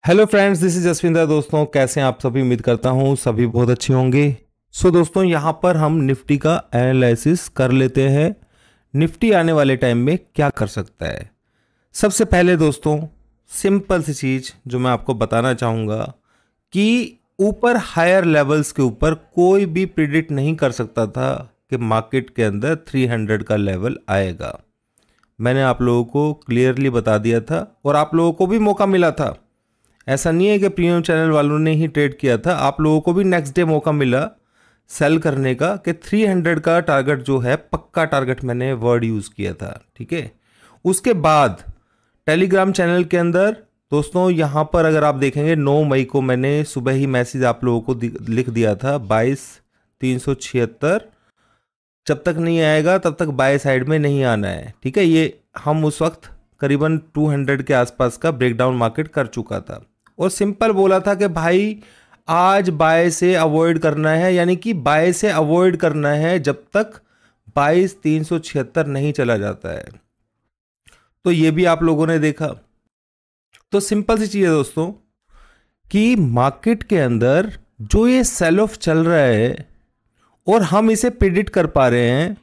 Hello friends, this is Jaswinder. दोस्तों, कैसे हैं आप सभी? उम्मीद करता हूं सभी बहुत अच्छे होंगे। दोस्तों, यहां पर हम निफ्टी का एनालिसिस कर लेते हैं। निफ्टी आने वाले टाइम में क्या कर सकता है। सबसे पहले दोस्तों, सिंपल सी चीज जो मैं आपको बताना चाहूंगा कि ऊपर हायर लेवल्स के ऊपर कोई भी प्रिडिक्ट नहीं कर सकता था कि मार्केट के अंदर 300 का लेवल आएगा। मैंने आप लोगों को क्लियरली बता दिया था और आप लोगों को भी मौका मिला था। ऐसा नहीं है कि प्रीमियम चैनल वालों ने ही ट्रेड किया था, आप लोगों को भी नेक्स्ट डे मौका मिला सेल करने का कि 300 का टारगेट जो है पक्का टारगेट, मैंने वर्ड यूज़ किया था। ठीक है, उसके बाद टेलीग्राम चैनल के अंदर दोस्तों यहाँ पर अगर आप देखेंगे 9 मई को मैंने सुबह ही मैसेज आप लोगों को लिख दिया था 22,376 जब तक नहीं आएगा तब तक बाय साइड में नहीं आना है। ठीक है, ये हम उस वक्त करीबन 200 के आसपास का ब्रेकडाउन मार्केट कर चुका था और सिंपल बोला था कि भाई आज बाय से अवॉइड करना है, यानी कि बाय से अवॉइड करना है जब तक 22,376 नहीं चला जाता है। तो ये भी आप लोगों ने देखा। तो सिंपल सी चीज है दोस्तों कि मार्केट के अंदर जो ये सेल ऑफ चल रहा है और हम इसे प्रिडिक्ट कर पा रहे हैं,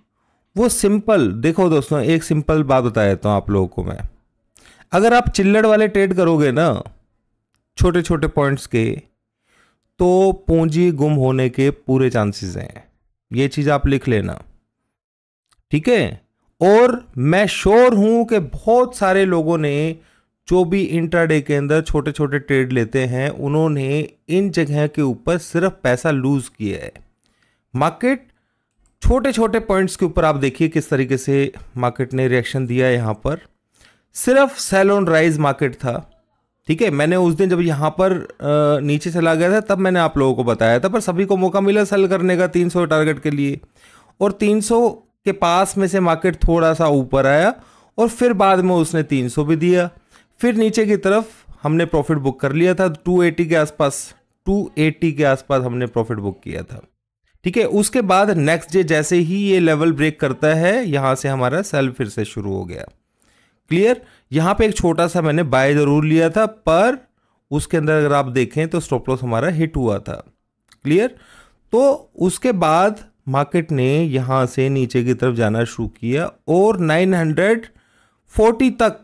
वो सिंपल देखो दोस्तों, एक सिंपल बात बता देता हूं आप लोगों को मैं। अगर आप चिल्लड़ वाले ट्रेड करोगे ना छोटे छोटे पॉइंट्स के, तो पूंजी गुम होने के पूरे चांसेस हैं। ये चीज आप लिख लेना, ठीक है। और मैं श्योर हूं कि बहुत सारे लोगों ने जो भी इंट्राडे के अंदर छोटे छोटे ट्रेड लेते हैं, उन्होंने इन जगह के ऊपर सिर्फ पैसा लूज किया है। मार्केट छोटे छोटे पॉइंट्स के ऊपर आप देखिए किस तरीके से मार्केट ने रिएक्शन दिया है। यहां पर सिर्फ सेल ऑन राइज मार्केट था। ठीक है, मैंने उस दिन जब यहाँ पर नीचे चला गया था तब मैंने आप लोगों को बताया था, पर सभी को मौका मिला सेल करने का 300 टारगेट के लिए, और 300 के पास में से मार्केट थोड़ा सा ऊपर आया और फिर बाद में उसने 300 भी दिया। फिर नीचे की तरफ हमने प्रॉफिट बुक कर लिया था 280 के आसपास, 280 के आसपास हमने प्रॉफिट बुक किया था। ठीक है, उसके बाद नेक्स्ट डे जैसे ही ये लेवल ब्रेक करता है, यहां से हमारा सेल फिर से शुरू हो गया। क्लियर। यहां पे एक छोटा सा मैंने बाय जरूर लिया था, पर उसके अंदर अगर आप देखें तो स्टॉप लॉस हमारा हिट हुआ था। क्लियर। तो उसके बाद मार्केट ने यहां से नीचे की तरफ जाना शुरू किया और 940 तक,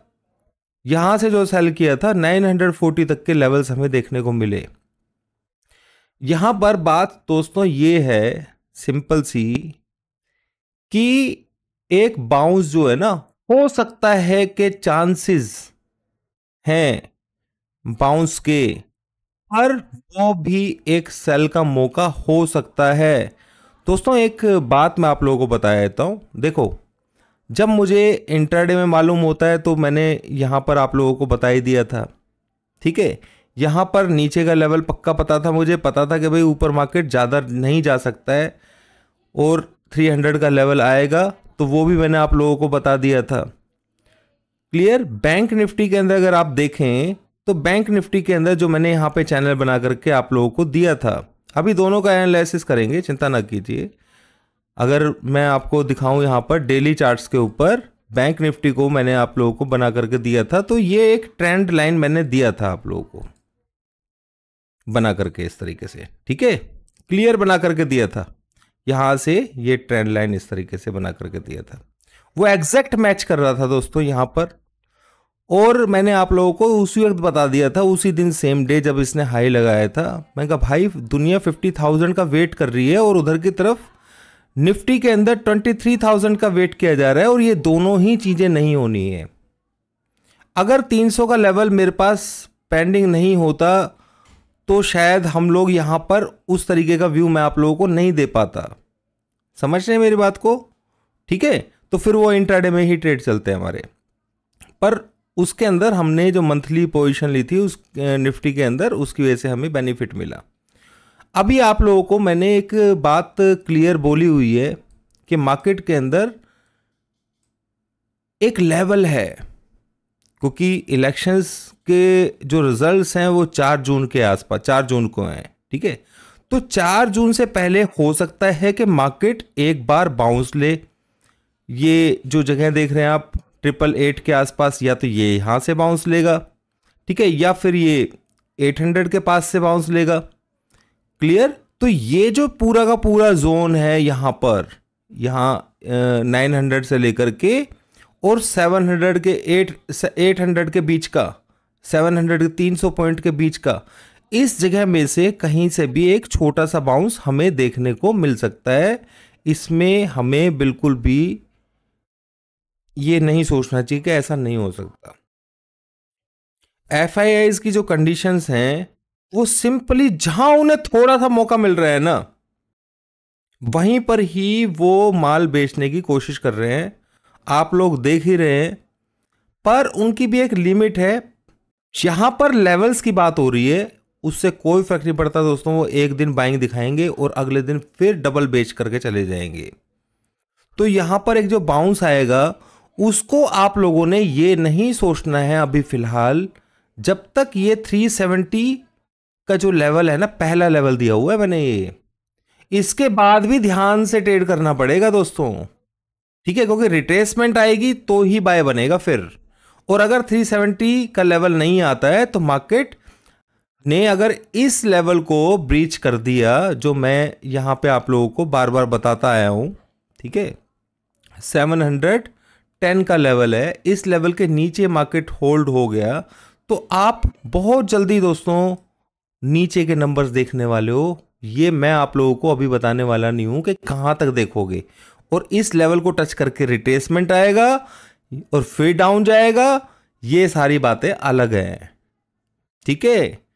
यहां से जो सेल किया था 940 तक के लेवल्स हमें देखने को मिले। यहां पर बात दोस्तों ये है सिंपल सी कि एक बाउंस जो है ना, हो सकता है कि चांसेस हैं बाउंस के, पर वो भी एक सेल का मौका हो सकता है। दोस्तों, एक बात मैं आप लोगों को बता देता हूं। देखो, जब मुझे इंट्राडे में मालूम होता है तो मैंने यहां पर आप लोगों को बता ही दिया था। ठीक है, यहां पर नीचे का लेवल पक्का पता था, मुझे पता था कि भाई ऊपर मार्केट ज़्यादा नहीं जा सकता है और 300 का लेवल आएगा, तो वो भी मैंने आप लोगों को बता दिया था। क्लियर। बैंक निफ्टी के अंदर अगर आप देखें तो बैंक निफ्टी के अंदर जो मैंने यहाँ पे चैनल बना करके आप लोगों को दिया था, अभी दोनों का एनालिसिस करेंगे, चिंता ना कीजिए। अगर मैं आपको दिखाऊं यहाँ पर डेली चार्ट्स के ऊपर बैंक निफ्टी को मैंने आप लोगों को बना करके दिया था, तो ये एक ट्रेंड लाइन मैंने दिया था आप लोगों को बना करके इस तरीके से। ठीक है, क्लियर बना करके दिया था। यहां से ये ट्रेंड लाइन इस तरीके से बना करके दिया था, वो एग्जैक्ट मैच कर रहा था दोस्तों यहां पर। और मैंने आप लोगों को उसी वक्त बता दिया था, उसी दिन सेम डे जब इसने हाई लगाया था, मैं कहा भाई दुनिया 50,000 का वेट कर रही है और उधर की तरफ निफ्टी के अंदर 23,000 का वेट किया जा रहा है, और ये दोनों ही चीजें नहीं होनी है। अगर 300 का लेवल मेरे पास पेंडिंग नहीं होता तो शायद हम लोग यहां पर उस तरीके का व्यू मैं आप लोगों को नहीं दे पाता। समझ रहे हैं मेरी बात को? ठीक है, तो फिर वो इंट्राडे में ही ट्रेड चलते हैं हमारे। पर उसके अंदर हमने जो मंथली पोजीशन ली थी उस निफ्टी के अंदर, उसकी वजह से हमें बेनिफिट मिला। अभी आप लोगों को मैंने एक बात क्लियर बोली हुई है कि मार्केट के अंदर एक लेवल है, क्योंकि इलेक्शंस के जो रिजल्ट्स हैं वो 4 जून के आसपास, 4 जून को हैं। ठीक है, तो 4 जून से पहले हो सकता है कि मार्केट एक बार बाउंस ले। ये जो जगह देख रहे हैं आप 888 के आसपास, या तो ये यहां से बाउंस लेगा, ठीक है, या फिर ये 800 के पास से बाउंस लेगा। क्लियर? तो ये जो पूरा का पूरा जोन है यहाँ पर, यहाँ 900 से लेकर के और 700 के 800 के बीच का, 700 के 300 पॉइंट के बीच का, इस जगह में से कहीं से भी एक छोटा सा बाउंस हमें देखने को मिल सकता है। इसमें हमें बिल्कुल भी ये नहीं सोचना चाहिए कि ऐसा नहीं हो सकता। FIIs की जो कंडीशंस हैं वो सिंपली जहां उन्हें थोड़ा सा मौका मिल रहा है ना, वहीं पर ही वो माल बेचने की कोशिश कर रहे हैं। आप लोग देख ही रहे हैं, पर उनकी भी एक लिमिट है। यहां पर लेवल्स की बात हो रही है, उससे कोई फर्क नहीं पड़ता दोस्तों। वो एक दिन बाइंग दिखाएंगे और अगले दिन फिर डबल बेच करके चले जाएंगे। तो यहां पर एक जो बाउंस आएगा उसको आप लोगों ने ये नहीं सोचना है अभी फिलहाल, जब तक ये 370 का जो लेवल है ना, पहला लेवल दिया हुआ है मैंने ये, इसके बाद भी ध्यान से ट्रेड करना पड़ेगा दोस्तों। ठीक है? क्योंकि रिट्रेसमेंट आएगी तो ही बाय बनेगा फिर। और अगर 370 का लेवल नहीं आता है तो मार्केट ने अगर इस लेवल को ब्रीच कर दिया, जो मैं यहां पे आप लोगों को बार बार बताता आया हूं, ठीक है, 710 का लेवल है, इस लेवल के नीचे मार्केट होल्ड हो गया तो आप बहुत जल्दी दोस्तों नीचे के नंबर्स देखने वाले हो। ये मैं आप लोगों को अभी बताने वाला नहीं हूं कि कहां तक देखोगे। और इस लेवल को टच करके रिट्रेसमेंट आएगा और फिर डाउन जाएगा, ये सारी बातें अलग हैं। ठीक है?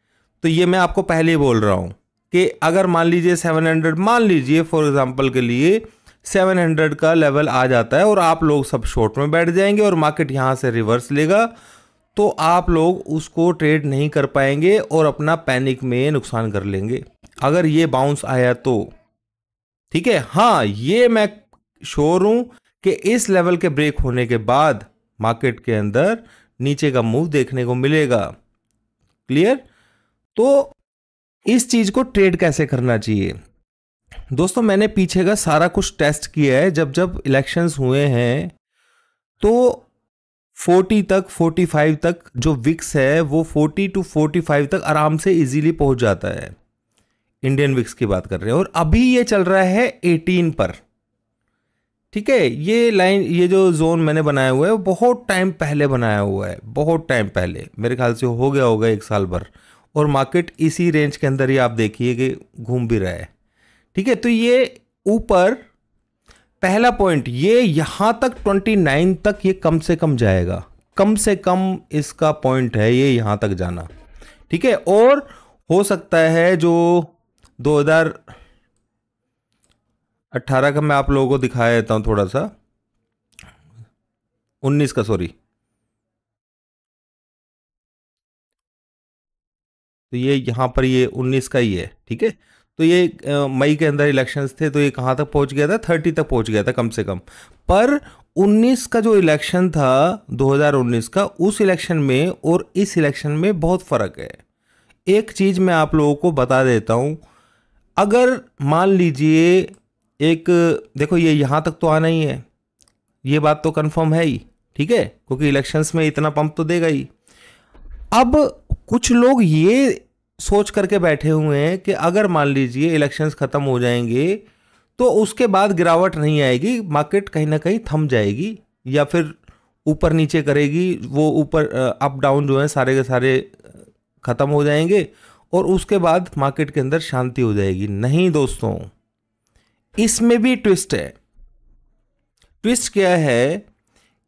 तो ये मैं आपको पहले ही बोल रहा हूं कि अगर मान लीजिए 700, मान लीजिए फॉर एग्जांपल के लिए 700 का लेवल आ जाता है और आप लोग सब शॉर्ट में बैठ जाएंगे और मार्केट यहां से रिवर्स लेगा, तो आप लोग उसको ट्रेड नहीं कर पाएंगे और अपना पैनिक में नुकसान कर लेंगे अगर ये बाउंस आया तो। ठीक है? हाँ, ये मैं श्योर हूं कि इस लेवल के ब्रेक होने के बाद मार्केट के अंदर नीचे का मूव देखने को मिलेगा। क्लियर? तो इस चीज को ट्रेड कैसे करना चाहिए दोस्तों, मैंने पीछे का सारा कुछ टेस्ट किया है। जब जब इलेक्शंस हुए हैं तो 40 तक, 45 तक जो विक्स है वो 40 to 45 तक आराम से इजीली पहुंच जाता है। इंडियन विक्स की बात कर रहे हैं और अभी ये चल रहा है 18 पर। ठीक है? ये लाइन, ये जो जोन मैंने बनाया हुआ है वो बहुत टाइम पहले बनाया हुआ है, बहुत टाइम पहले, मेरे ख्याल से हो गया होगा 1 साल भर, और मार्केट इसी रेंज के अंदर ही आप देखिए कि घूम भी रहा है। ठीक है? तो ये ऊपर पहला पॉइंट, ये यहां तक 29 तक ये कम से कम जाएगा, कम से कम इसका पॉइंट है ये यहां तक जाना। ठीक है? और हो सकता है जो 2018 का मैं आप लोगों को दिखा देता हूं थोड़ा सा, 19 का, सॉरी। तो ये यहां पर ये 19 का ही है। ठीक है? तो ये मई के अंदर इलेक्शंस थे, तो ये कहां तक पहुंच गया था? 30 तक पहुंच गया था कम से कम। पर 19 का जो इलेक्शन था, 2019 का, उस इलेक्शन में और इस इलेक्शन में बहुत फर्क है। एक चीज मैं आप लोगों को बता देता हूं, अगर मान लीजिए एक, देखो ये यहां तक तो आना ही है, ये बात तो कंफर्म है ही। ठीक है? क्योंकि इलेक्शंस में इतना पंप तो देगा ही। अब कुछ लोग ये सोच करके बैठे हुए हैं कि अगर मान लीजिए इलेक्शंस खत्म हो जाएंगे तो उसके बाद गिरावट नहीं आएगी, मार्केट कहीं ना कहीं थम जाएगी या फिर ऊपर नीचे करेगी, वो ऊपर अप डाउन जो है सारे के सारे खत्म हो जाएंगे और उसके बाद मार्केट के अंदर शांति हो जाएगी। नहीं दोस्तों, इसमें भी ट्विस्ट है। ट्विस्ट क्या है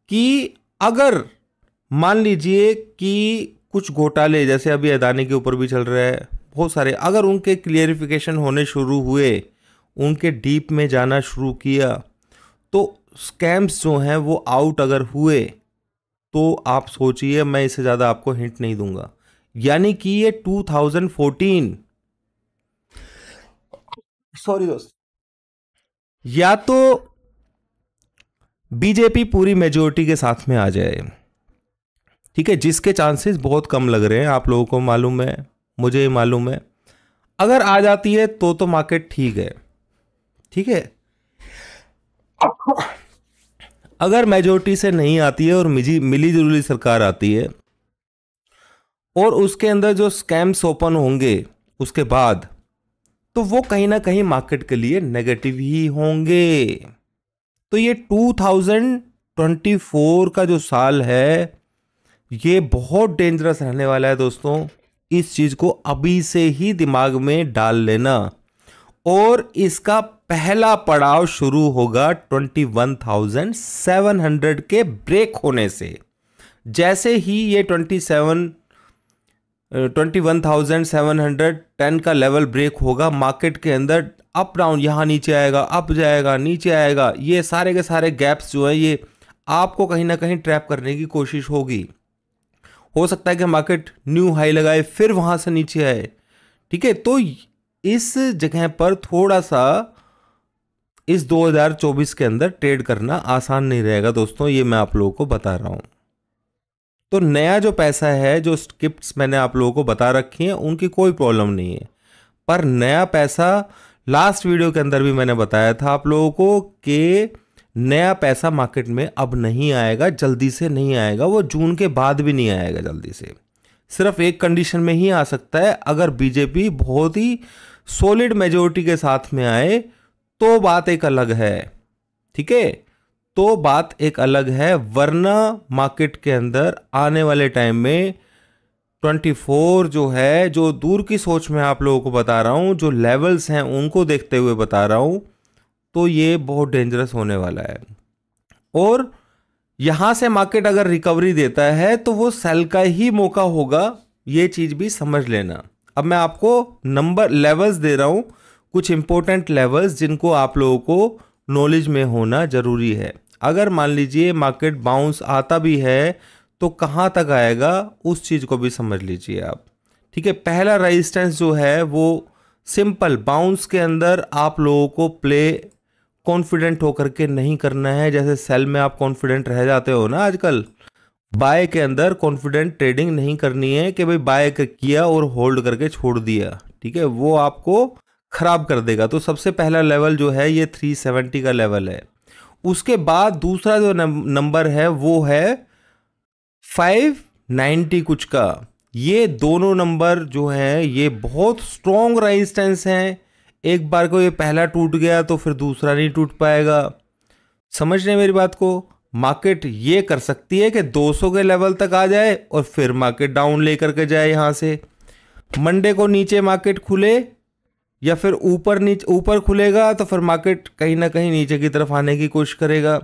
कि अगर मान लीजिए कि कुछ घोटाले, जैसे अभी अदानी के ऊपर भी चल रहा है, बहुत सारे, अगर उनके क्लियरिफिकेशन होने शुरू हुए, उनके डीप में जाना शुरू किया, तो स्कैम्स जो हैं वो आउट अगर हुए, तो आप सोचिए, मैं इससे ज़्यादा आपको हिंट नहीं दूंगा। यानी कि ये 2014, सॉरी दोस्त, या तो बीजेपी पूरी मेजोरिटी के साथ में आ जाए, ठीक है, जिसके चांसेस बहुत कम लग रहे हैं, आप लोगों को मालूम है, मुझे मालूम है। अगर आ जाती है तो मार्केट ठीक है। ठीक है? अगर मेजोरिटी से नहीं आती है और मिली जुली सरकार आती है और उसके अंदर जो स्कैम्स ओपन होंगे उसके बाद, तो वो कहीं ना कहीं मार्केट के लिए नेगेटिव ही होंगे। तो ये 2024 का जो साल है ये बहुत डेंजरस रहने वाला है दोस्तों। इस चीज को अभी से ही दिमाग में डाल लेना। और इसका पहला पड़ाव शुरू होगा 21,700 के ब्रेक होने से। जैसे ही ये 21,710 का लेवल ब्रेक होगा, मार्केट के अंदर अप डाउन, यहां नीचे आएगा, अप जाएगा, नीचे आएगा, ये सारे के सारे गैप्स जो है ये आपको कहीं ना कहीं ट्रैप करने की कोशिश होगी। हो सकता है कि मार्केट न्यू हाई लगाए फिर वहां से नीचे आए। ठीक है, तो इस जगह पर थोड़ा सा इस 2024 के अंदर ट्रेड करना आसान नहीं रहेगा दोस्तों, ये मैं आप लोगों को बता रहा हूं। तो नया जो पैसा है, जो स्क्रिप्ट्स मैंने आप लोगों को बता रखी हैं, उनकी कोई प्रॉब्लम नहीं है। पर नया पैसा, लास्ट वीडियो के अंदर भी मैंने बताया था आप लोगों को कि नया पैसा मार्केट में अब नहीं आएगा, जल्दी से नहीं आएगा, वो जून के बाद भी नहीं आएगा जल्दी से। सिर्फ एक कंडीशन में ही आ सकता है, अगर बीजेपी बहुत ही सॉलिड मेजोरिटी के साथ में आए तो बात एक अलग है। ठीक है, तो बात एक अलग है, वरना मार्केट के अंदर आने वाले टाइम में 24 जो है, जो दूर की सोच में आप लोगों को बता रहा हूं, जो लेवल्स हैं उनको देखते हुए बता रहा हूं, तो ये बहुत डेंजरस होने वाला है। और यहां से मार्केट अगर रिकवरी देता है तो वो सेल का ही मौका होगा, ये चीज भी समझ लेना। अब मैं आपको नंबर लेवल्स दे रहा हूं, कुछ इंपॉर्टेंट लेवल्स जिनको आप लोगों को नॉलेज में होना जरूरी है। अगर मान लीजिए मार्केट बाउंस आता भी है तो कहां तक आएगा उस चीज को भी समझ लीजिए आप। ठीक है, पहला रेजिस्टेंस जो है वो सिंपल बाउंस के अंदर आप लोगों को प्ले कॉन्फिडेंट होकर के नहीं करना है। जैसे सेल में आप कॉन्फिडेंट रह जाते हो ना आजकल, बाय के अंदर कॉन्फिडेंट ट्रेडिंग नहीं करनी है कि भाई बाय किया और होल्ड करके छोड़ दिया। ठीक है, वो आपको खराब कर देगा। तो सबसे पहला लेवल जो है ये 370 का लेवल है। उसके बाद दूसरा जो नंबर है वो है 590 कुछ का। ये दोनों नंबर जो है ये बहुत स्ट्रॉन्ग रेजिस्टेंस हैं। एक बार को ये पहला टूट गया तो फिर दूसरा नहीं टूट पाएगा। समझ रहे मेरी बात को? मार्केट ये कर सकती है कि 200 के लेवल तक आ जाए और फिर मार्केट डाउन लेकर के जाए। यहां से मंडे को नीचे मार्केट खुले या फिर ऊपर खुलेगा तो फिर मार्केट कहीं ना कहीं नीचे की तरफ आने की कोशिश करेगा।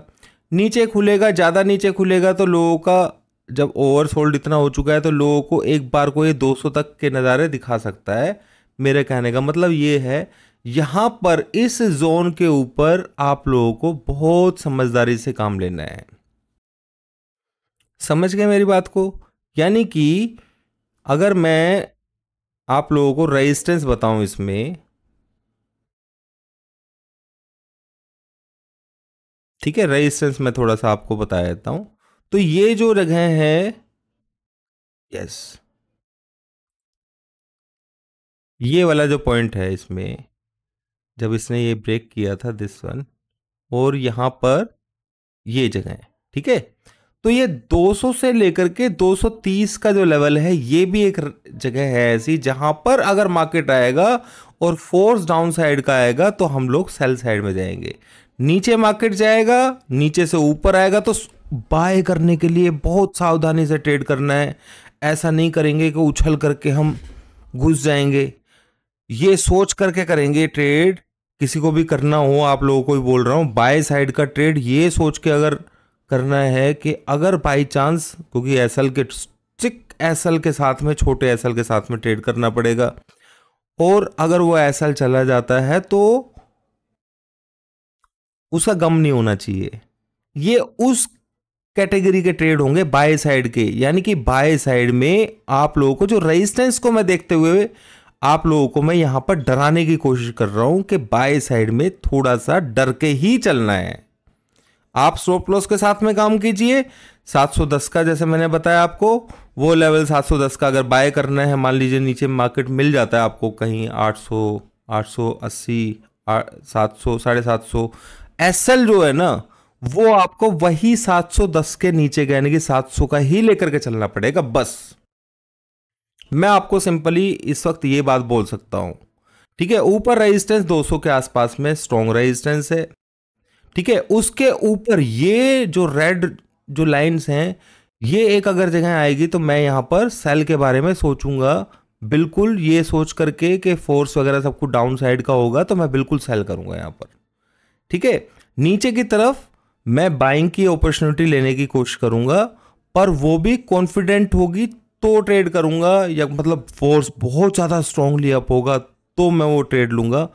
नीचे खुलेगा, ज़्यादा नीचे खुलेगा तो लोगों का जब ओवरसोल्ड इतना हो चुका है तो लोगों को एक बार को ये 200 तक के नज़ारे दिखा सकता है। मेरे कहने का मतलब ये है, यहाँ पर इस जोन के ऊपर आप लोगों को बहुत समझदारी से काम लेना है। समझ गए मेरी बात को? यानी कि अगर मैं आप लोगों को रेजिस्टेंस बताऊं इसमें, ठीक है, रेजिस्टेंस मैं थोड़ा सा आपको बता देता हूं। तो ये जो जगह है, यस, ये वाला जो पॉइंट है इसमें, जब इसने ये ब्रेक किया था दिस वन, और यहां पर ये जगह है। ठीक है, तो ये 200 से लेकर के 230 का जो लेवल है ये भी एक जगह है ऐसी जहां पर अगर मार्केट आएगा और फोर्स डाउन साइड का आएगा तो हम लोग सेल साइड में जाएंगे। नीचे मार्केट जाएगा, नीचे से ऊपर आएगा तो बाय करने के लिए बहुत सावधानी से ट्रेड करना है। ऐसा नहीं करेंगे कि उछल करके हम घुस जाएंगे, ये सोच करके करेंगे ट्रेड। किसी को भी करना हो, आप लोगों को भी बोल रहा हूं, बाय साइड का ट्रेड ये सोच के अगर करना है कि अगर बाई चांस, क्योंकि एसएल के स्टिक एसएल के साथ में, छोटे एसएल के साथ में ट्रेड करना पड़ेगा, और अगर वो एसएल चला जाता है तो उसका गम नहीं होना चाहिए। ये उस कैटेगरी के ट्रेड होंगे बाय साइड के। यानी कि बाय साइड में आप लोगों को जो रेजिस्टेंस को मैं देखते हुए आप लोगों को मैं यहां पर डराने की कोशिश कर रहा हूं कि बाय साइड में थोड़ा सा डर के ही चलना है। आप स्टॉप लॉस के साथ में काम कीजिए। 710 का जैसे मैंने बताया आपको, वो लेवल 710 का अगर बाय करना है, मान लीजिए नीचे मार्केट मिल जाता है आपको कहीं 800, 880, 700, 750, एसएल जो है ना वो आपको वही 710 के नीचे का, यानी कि 700 का ही लेकर के चलना पड़ेगा बस। मैं आपको सिंपली इस वक्त ये बात बोल सकता हूं, ठीक है, ऊपर रेजिस्टेंस 200 के आसपास में स्ट्रॉन्ग रेजिस्टेंस है, ठीक है, उसके ऊपर ये जो रेड जो लाइंस हैं, ये एक अगर जगह आएगी तो मैं यहां पर सेल के बारे में सोचूंगा, बिल्कुल ये सोच करके कि फोर्स वगैरह सब कुछ डाउन साइड का होगा, तो मैं बिल्कुल सेल करूंगा यहां पर, ठीक है। नीचे की तरफ मैं बाइंग की अपॉर्चुनिटी लेने की कोशिश करूंगा, पर वो भी कॉन्फिडेंट होगी तो ट्रेड करूंगा, या मतलब फोर्स बहुत ज्यादा स्ट्रांगली अप होगा तो मैं वो ट्रेड लूंगा,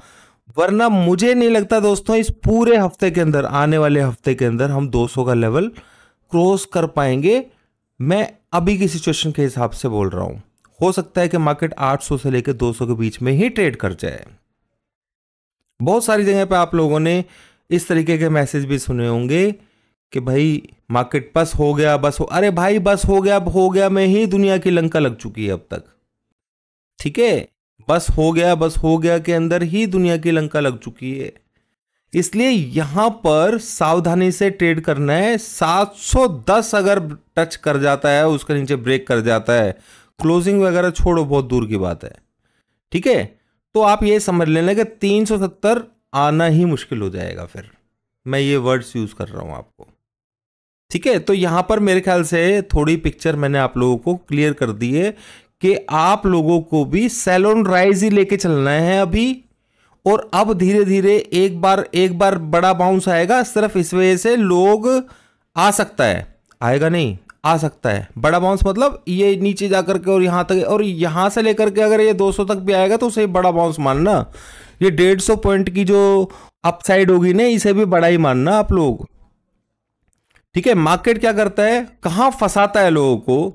वरना मुझे नहीं लगता दोस्तों इस पूरे हफ्ते के अंदर, आने वाले हफ्ते के अंदर हम 200 का लेवल क्रॉस कर पाएंगे। मैं अभी की सिचुएशन के हिसाब से बोल रहा हूं, हो सकता है कि मार्केट 800 से लेकर 200 के बीच में ही ट्रेड कर जाए। बहुत सारी जगह पे आप लोगों ने इस तरीके के मैसेज भी सुने होंगे कि भाई मार्केट बस हो गया, बस हो, अरे भाई बस हो गया में ही दुनिया की लंका लग चुकी है अब तक, ठीक है, बस हो गया के अंदर ही दुनिया की लंका लग चुकी है। इसलिए यहां पर सावधानी से ट्रेड करना है। 710 अगर टच कर जाता है, उसके नीचे ब्रेक कर जाता है, क्लोजिंग वगैरह छोड़ो, बहुत दूर की बात है, ठीक है, तो आप ये समझ लेना कि 370 आना ही मुश्किल हो जाएगा। फिर मैं ये वर्ड्स यूज कर रहा हूं आपको, ठीक है। तो यहां पर मेरे ख्याल से थोड़ी पिक्चर मैंने आप लोगों को क्लियर कर दी है कि आप लोगों को भी सेल ऑन राइज ही लेके चलना है अभी, और अब धीरे धीरे एक बार बड़ा बाउंस आएगा, सिर्फ इस वजह से लोग आ सकता है, आएगा नहीं, आ सकता है बड़ा बाउंस, मतलब ये नीचे जाकर के और यहां तक, और यहां से लेकर के अगर ये 200 तक भी आएगा तो उसे बड़ा बाउंस मानना। ये 150 पॉइंट की जो अपसाइड होगी ना, इसे भी बड़ा ही मानना आप लोग, ठीक है। मार्केट क्या करता है, कहां फंसाता है लोगों को,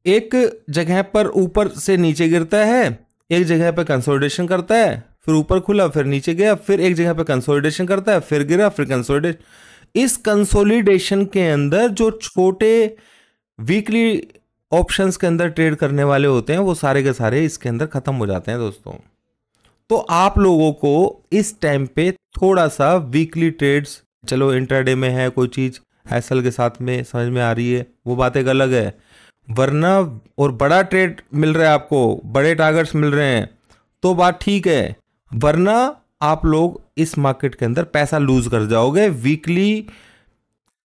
एक जगह पर ऊपर से नीचे गिरता है, एक जगह पर कंसोलिडेशन करता है, फिर ऊपर खुला, फिर नीचे गया, फिर एक जगह पर कंसोलिडेशन करता है, फिर गिरा, फिर कंसोलिडेशन। इस कंसोलिडेशन के अंदर जो छोटे वीकली ऑप्शंस के अंदर ट्रेड करने वाले होते हैं, वो सारे के सारे इसके अंदर खत्म हो जाते हैं दोस्तों। तो आप लोगों को इस टाइम पे थोड़ा सा वीकली ट्रेड्स, चलो इंट्राडे में है कोई चीज एसएल के साथ में समझ में आ रही है, वो बात एक अलग है, वरना और बड़ा ट्रेड मिल रहा है आपको, बड़े टारगेट्स मिल रहे हैं तो बात ठीक है, वरना आप लोग इस मार्केट के अंदर पैसा लूज कर जाओगे। वीकली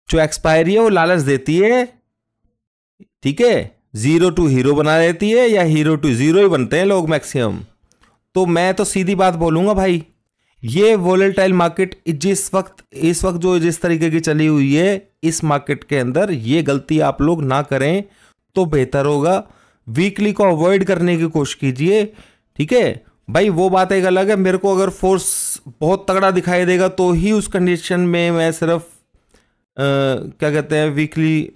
जो एक्सपायरी है वो लालच देती है, ठीक है, 0 टू हीरो बना देती है, या हीरो टू जीरो ही बनते हैं लोग मैक्सिमम। तो मैं तो सीधी बात बोलूंगा भाई, ये वोलेटाइल मार्केट इस वक्त जो जिस तरीके की चली हुई है, इस मार्केट के अंदर ये गलती आप लोग ना करें तो बेहतर होगा। वीकली को अवॉइड करने की कोशिश कीजिए, ठीक है भाई। वो बात एक अलग है, मेरे को अगर फोर्स बहुत तगड़ा दिखाई देगा तो ही उस कंडीशन में मैं सिर्फ क्या कहते हैं वीकली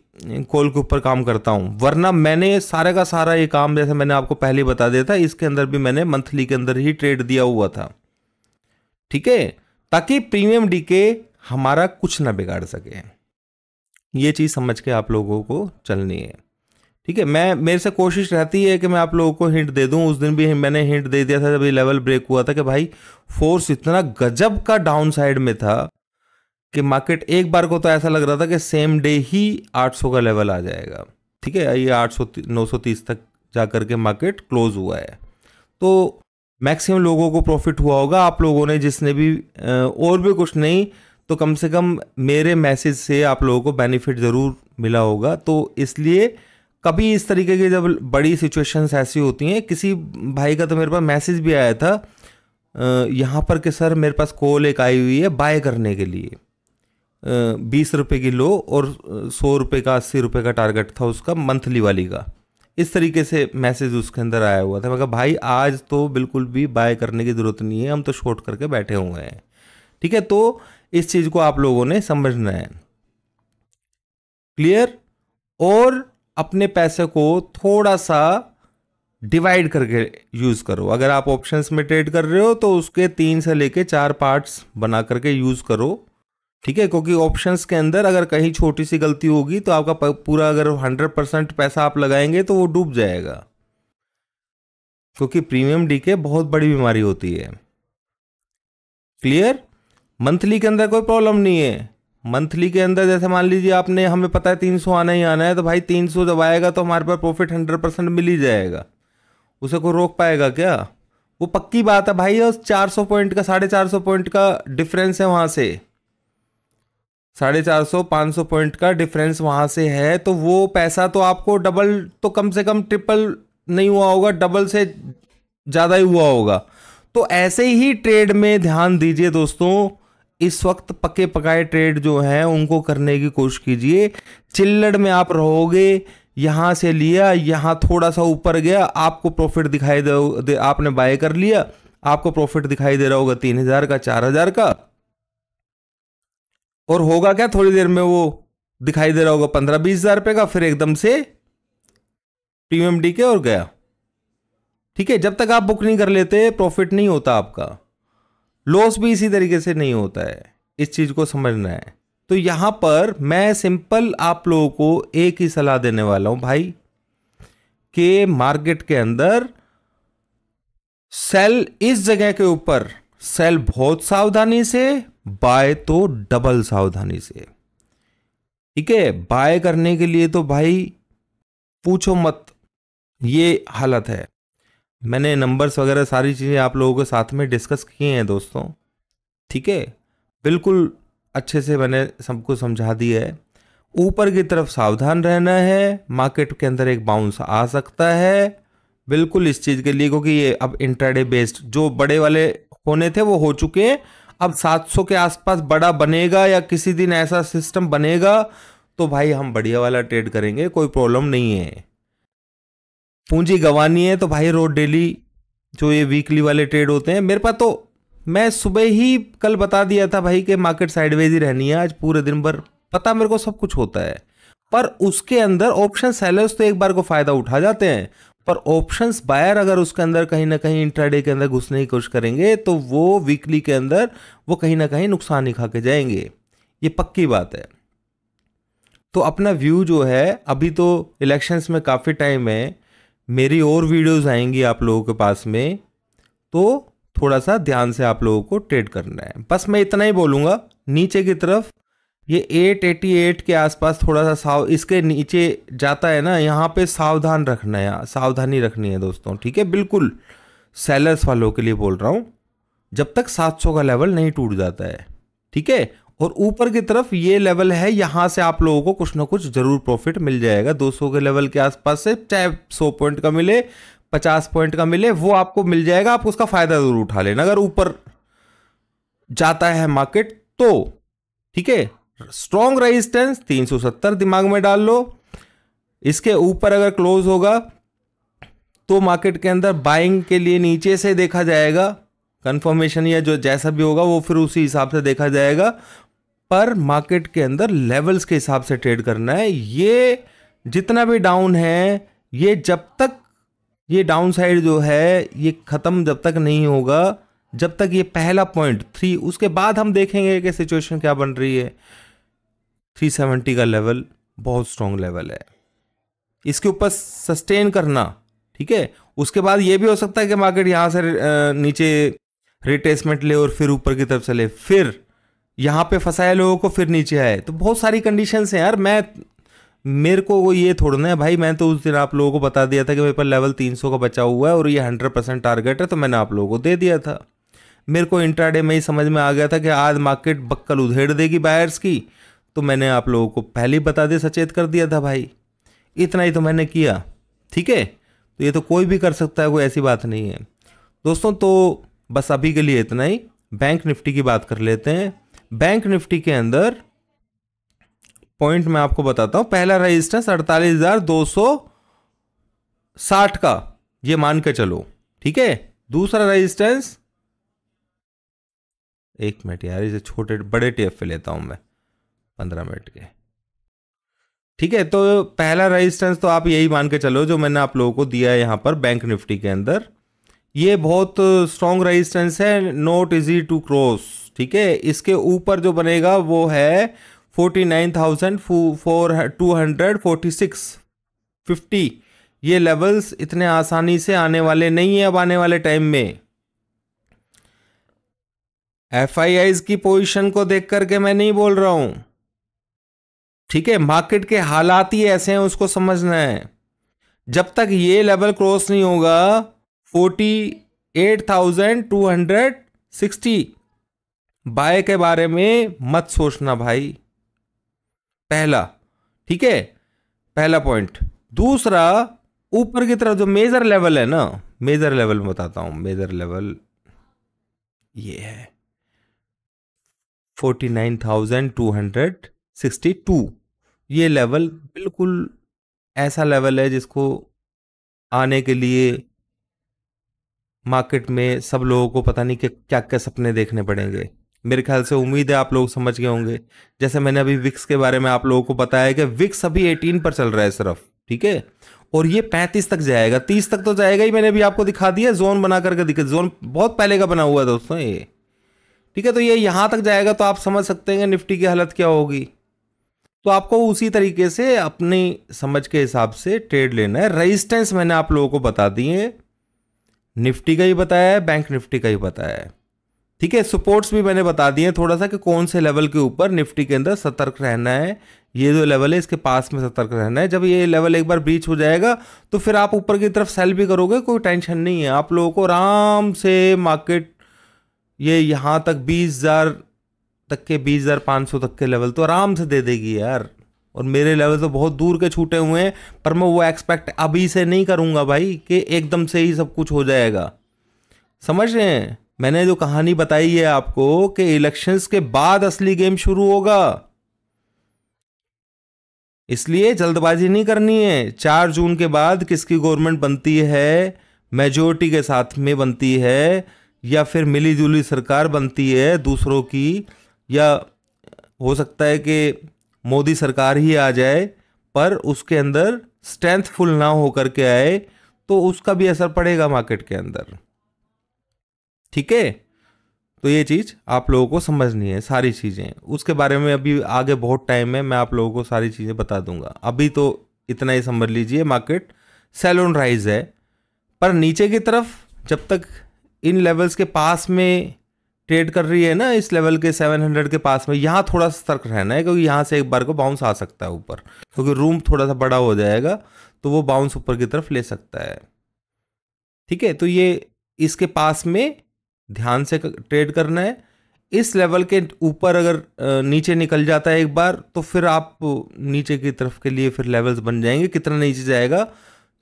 कॉल के ऊपर काम करता हूं, वरना मैंने सारे का सारा ये काम, जैसे मैंने आपको पहले बता दिया था, इसके अंदर भी मैंने मंथली के अंदर ही ट्रेड दिया हुआ था, ठीक है, ताकि प्रीमियम डीके हमारा कुछ ना बिगाड़ सके। ये चीज समझ के आप लोगों को चलनी है, ठीक है। मेरे से कोशिश रहती है कि मैं आप लोगों को हिंट दे दूं। उस दिन भी मैंने हिंट दे दिया था जब ये लेवल ब्रेक हुआ था कि भाई फोर्स इतना गजब का डाउन साइड में था कि मार्केट एक बार को तो ऐसा लग रहा था कि सेम डे ही 800 का लेवल आ जाएगा, ठीक है, ये 930 तक जाकर के मार्केट क्लोज हुआ है। तो मैक्सिमम लोगों को प्रॉफिट हुआ होगा, आप लोगों ने जिसने भी और भी कुछ नहीं तो कम से कम मेरे मैसेज से आप लोगों को बेनिफिट ज़रूर मिला होगा। तो इसलिए कभी इस तरीके की जब बड़ी सिचुएशंस ऐसी होती हैं, किसी भाई का तो मेरे पास मैसेज भी आया था यहाँ पर कि सर मेरे पास कॉल एक आई हुई है बाय करने के लिए, 20 रुपये की लो और 100 रुपये का 80 रुपये का टारगेट था उसका मंथली वाली का, इस तरीके से मैसेज उसके अंदर आया हुआ था। मैं कहा भाई आज तो बिल्कुल भी बाय करने की ज़रूरत नहीं है, हम तो शॉर्ट करके बैठे हुए हैं, ठीक है। तो इस चीज़ को आप लोगों ने समझना है, क्लियर। और अपने पैसे को थोड़ा सा डिवाइड करके यूज़ करो। अगर आप ऑप्शंस में ट्रेड कर रहे हो तो उसके 3 से लेके 4 पार्ट्स बना करके यूज़ करो, ठीक है, क्योंकि ऑप्शंस के अंदर अगर कहीं छोटी सी गलती होगी तो आपका पूरा, अगर 100% पैसा आप लगाएंगे तो वो डूब जाएगा, क्योंकि प्रीमियम डीके बहुत बड़ी बीमारी होती है, क्लियर। मंथली के अंदर कोई प्रॉब्लम नहीं है, मंथली के अंदर जैसे मान लीजिए आपने, हमें पता है 300 आना ही आना है, तो भाई 300 जब आएगा तो हमारे पास प्रॉफिट 100% मिल ही जाएगा। उसे कोई रोक पाएगा क्या? वो पक्की बात है भाई। और 400 पॉइंट का, 450 पॉइंट का डिफरेंस है वहां से, 450 500 पॉइंट का डिफरेंस वहां से है। तो वो पैसा तो आपको डबल तो कम से कम ट्रिपल नहीं हुआ होगा, डबल से ज्यादा ही हुआ होगा। तो ऐसे ही ट्रेड में ध्यान दीजिए दोस्तों। इस वक्त पके पकाए ट्रेड जो हैं उनको करने की कोशिश कीजिए। चिल्लड़ में आप रहोगे, यहां से लिया, यहां थोड़ा सा ऊपर गया, आपको प्रॉफिट दिखाई दे, आपने बाय कर लिया, आपको प्रॉफिट दिखाई दे रहा होगा 3000 का, 4000 का। और होगा क्या, थोड़ी देर में वो दिखाई दे रहा होगा 15-20 हजार रुपए का, फिर एकदम से प्रीमियम डी के और गया। ठीक है, जब तक आप बुक नहीं कर लेते प्रॉफिट नहीं होता आपका। लॉस भी इसी तरीके से नहीं होता है, इस चीज को समझना है। तो यहां पर मैं सिंपल आप लोगों को एक ही सलाह देने वाला हूं भाई, कि मार्केट के अंदर सेल इस जगह के ऊपर सेल बहुत सावधानी से, बाय तो डबल सावधानी से। ठीक है, बाय करने के लिए तो भाई पूछो मत, ये हालत है। मैंने नंबर्स वगैरह सारी चीजें आप लोगों के साथ में डिस्कस किए हैं दोस्तों। ठीक है, बिल्कुल अच्छे से मैंने सबको समझा दिया है। ऊपर की तरफ सावधान रहना है, मार्केट के अंदर एक बाउंस आ सकता है, बिल्कुल इस चीज के लिए, क्योंकि ये अब इंट्राडे बेस्ड जो बड़े वाले होने थे वो हो चुके हैं। अब 700 के आसपास बड़ा बनेगा या किसी दिन ऐसा सिस्टम बनेगा तो भाई हम बढ़िया वाला ट्रेड करेंगे, कोई प्रॉब्लम नहीं है। पूंजी गंवानी है तो भाई रोज डेली जो ये वीकली वाले ट्रेड होते हैं, मेरे पास तो मैं सुबह ही कल बता दिया था भाई कि मार्केट साइडवेज ही रहनी है आज पूरे दिन भर, पता मेरे को सब कुछ होता है। पर उसके अंदर ऑप्शन सेलर्स तो एक बार को फायदा उठा जाते हैं, पर ऑप्शंस बायर अगर उसके अंदर कहीं ना कहीं इंट्राडे के अंदर घुसने की कोशिश करेंगे तो वो वीकली के अंदर वो कहीं ना कहीं नुकसान ही खा के जाएंगे, ये पक्की बात है। तो अपना व्यू जो है, अभी तो इलेक्शंस में काफ़ी टाइम है, मेरी और वीडियोस आएंगी आप लोगों के पास में, तो थोड़ा सा ध्यान से आप लोगों को ट्रेड करना है। बस मैं इतना ही बोलूँगा, नीचे की तरफ ये 888 के आसपास थोड़ा सा इसके नीचे जाता है ना, यहाँ पे सावधान रखना है, सावधानी रखनी है दोस्तों। ठीक है, बिल्कुल सेलर्स वालों के लिए बोल रहा हूँ, जब तक 700 का लेवल नहीं टूट जाता है। ठीक है, और ऊपर की तरफ ये लेवल है, यहां से आप लोगों को कुछ ना कुछ जरूर प्रॉफिट मिल जाएगा। 200 के लेवल के आसपास से, चाहे 100 पॉइंट का मिले, 50 पॉइंट का मिले, वो आपको मिल जाएगा, आप उसका फायदा जरूर उठा लेना अगर ऊपर जाता है मार्केट तो। ठीक है, स्ट्रॉन्ग रेजिस्टेंस 370 दिमाग में डाल लो, इसके ऊपर अगर क्लोज होगा तो मार्केट के अंदर बाइंग के लिए नीचे से देखा जाएगा, कंफर्मेशन या जो जैसा भी होगा वो फिर उसी हिसाब से देखा जाएगा। पर मार्केट के अंदर लेवल्स के हिसाब से ट्रेड करना है। ये जितना भी डाउन है, ये जब तक ये डाउन साइड जो है ये खत्म जब तक नहीं होगा, जब तक ये पहला पॉइंट 3, उसके बाद हम देखेंगे कि सिचुएशन क्या बन रही है। 370 का लेवल बहुत स्ट्रॉन्ग लेवल है, इसके ऊपर सस्टेन करना। ठीक है, उसके बाद ये भी हो सकता है कि मार्केट यहां से नीचे रिट्रेसमेंट ले और फिर ऊपर की तरफ चले, फिर यहां पे फंसाए लोगों को, फिर नीचे आए। तो बहुत सारी कंडीशंस हैं यार। मेरे को वो ये थोड़ा है भाई, मैं तो उस दिन आप लोगों को बता दिया था कि मेरे पास लेवल 300 का बचा हुआ है और ये 100% टारगेट है, तो मैंने आप लोगों को दे दिया था। मेरे को इंट्राडे में ही समझ में आ गया था कि आज मार्केट बक्कल उधेड़ देगी बायर्स की, तो मैंने आप लोगों को पहले ही बता दिया, सचेत कर दिया था भाई। इतना ही तो मैंने किया। ठीक है, तो ये तो कोई भी कर सकता है, कोई ऐसी बात नहीं है दोस्तों। तो बस अभी के लिए इतना ही। बैंक निफ्टी की बात कर लेते हैं। बैंक निफ्टी के अंदर पॉइंट मैं आपको बताता हूं। पहला रेजिस्टेंस 48,260 का, ये मान के चलो। ठीक है, दूसरा रेजिस्टेंस, एक मिनट यार, इसे छोटे बड़े टेप पे लेता हूं मैं, 15 मिनट के। ठीक है, तो पहला रेजिस्टेंस तो आप यही मान के चलो जो मैंने आप लोगों को दिया है यहां पर बैंक निफ्टी के अंदर। ये बहुत स्ट्रॉन्ग रेजिस्टेंस है, नॉट इजी टू क्रॉस। ठीक है, इसके ऊपर जो बनेगा वो है 49,246.50। ये लेवल्स इतने आसानी से आने वाले नहीं है अब आने वाले टाइम में। FIIs की पोजीशन को देख करके मैं नहीं बोल रहा हूं, ठीक है, मार्केट के हालात ही ऐसे हैं, उसको समझना है। जब तक ये लेवल क्रॉस नहीं होगा 48,260 बाय के बारे में मत सोचना भाई, पहला। ठीक है, पहला पॉइंट। दूसरा, ऊपर की तरफ जो मेजर लेवल है ना, मेजर लेवल में बताता हूं, मेजर लेवल ये है 49,262। ये लेवल बिल्कुल ऐसा लेवल है जिसको आने के लिए मार्केट में सब लोगों को पता नहीं कि क्या क्या सपने देखने पड़ेंगे। मेरे ख्याल से उम्मीद है आप लोग समझ गए होंगे। जैसे मैंने अभी विक्स के बारे में आप लोगों को बताया कि विक्स अभी 18 पर चल रहा है सिर्फ, ठीक है, और ये 35 तक जाएगा, 30 तक तो जाएगा ही। मैंने अभी आपको दिखा दिया, जोन बना करके दिखा, जोन बहुत पहले का बना हुआ है दोस्तों ये, ठीक है। तो ये यहां तक जाएगा तो आप समझ सकते हैं निफ्टी की हालत क्या होगी। तो आपको उसी तरीके से अपनी समझ के हिसाब से ट्रेड लेना है। रेजिस्टेंस मैंने आप लोगों को बता दिए, निफ्टी का ही बताया है, बैंक निफ्टी का ही बताया है, ठीक है। सपोर्ट्स भी मैंने बता दिए थोड़ा सा कि कौन से लेवल के ऊपर निफ्टी के अंदर सतर्क रहना है। ये जो लेवल है इसके पास में सतर्क रहना है। जब ये लेवल एक बार ब्रीच हो जाएगा तो फिर आप ऊपर की तरफ सेल भी करोगे, कोई टेंशन नहीं है। आप लोगों को आराम से मार्केट ये यहाँ तक 20,000 तक के 20,500 तक के लेवल तो आराम से दे देगी यार। और मेरे लेवल तो बहुत दूर के छूटे हुए हैं, पर मैं वो एक्सपेक्ट अभी से नहीं करूंगा भाई कि एकदम से ही सब कुछ हो जाएगा। समझ रहे हैं, मैंने जो कहानी बताई है आपको कि इलेक्शंस के बाद असली गेम शुरू होगा, इसलिए जल्दबाजी नहीं करनी है। 4 जून के बाद किसकी गवर्नमेंट बनती है, मेजोरिटी के साथ में बनती है या फिर मिली जुली सरकार बनती है दूसरों की, या हो सकता है कि मोदी सरकार ही आ जाए पर उसके अंदर स्ट्रेंथफुल ना होकर के आए, तो उसका भी असर पड़ेगा मार्केट के अंदर, ठीक है। तो ये चीज़ आप लोगों को समझनी है, सारी चीज़ें उसके बारे में अभी आगे बहुत टाइम है, मैं आप लोगों को सारी चीज़ें बता दूंगा। अभी तो इतना ही समझ लीजिए, मार्केट सेल ऑन राइज है, पर नीचे की तरफ जब तक इन लेवल्स के पास में ट्रेड कर रही है ना, इस लेवल के 700 के पास में, यहाँ थोड़ा सतर्क रहना है क्योंकि यहाँ से एक बार को बाउंस आ सकता है ऊपर, क्योंकि रूम थोड़ा सा बड़ा हो जाएगा तो वो बाउंस ऊपर की तरफ ले सकता है, ठीक है। तो ये इसके पास में ध्यान से ट्रेड करना है। इस लेवल के ऊपर अगर नीचे निकल जाता है एक बार तो फिर आप नीचे की तरफ के लिए फिर लेवल्स बन जाएंगे, कितना नीचे जाएगा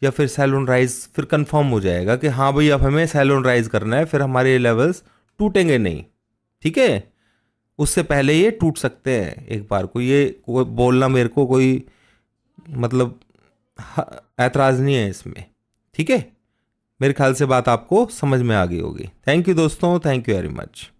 या फिर सेल ऑन राइज फिर कंफर्म हो जाएगा कि हाँ भाई अब हमें सेल ऑन राइज करना है, फिर हमारे लेवल्स टूटेंगे नहीं, ठीक है। उससे पहले ये टूट सकते हैं एक बार को, ये कोई बोलना मेरे को कोई मतलब ऐतराज़ नहीं है इसमें, ठीक है। मेरे ख्याल से बात आपको समझ में आ गई होगी। थैंक यू दोस्तों, थैंक यू वेरी मच।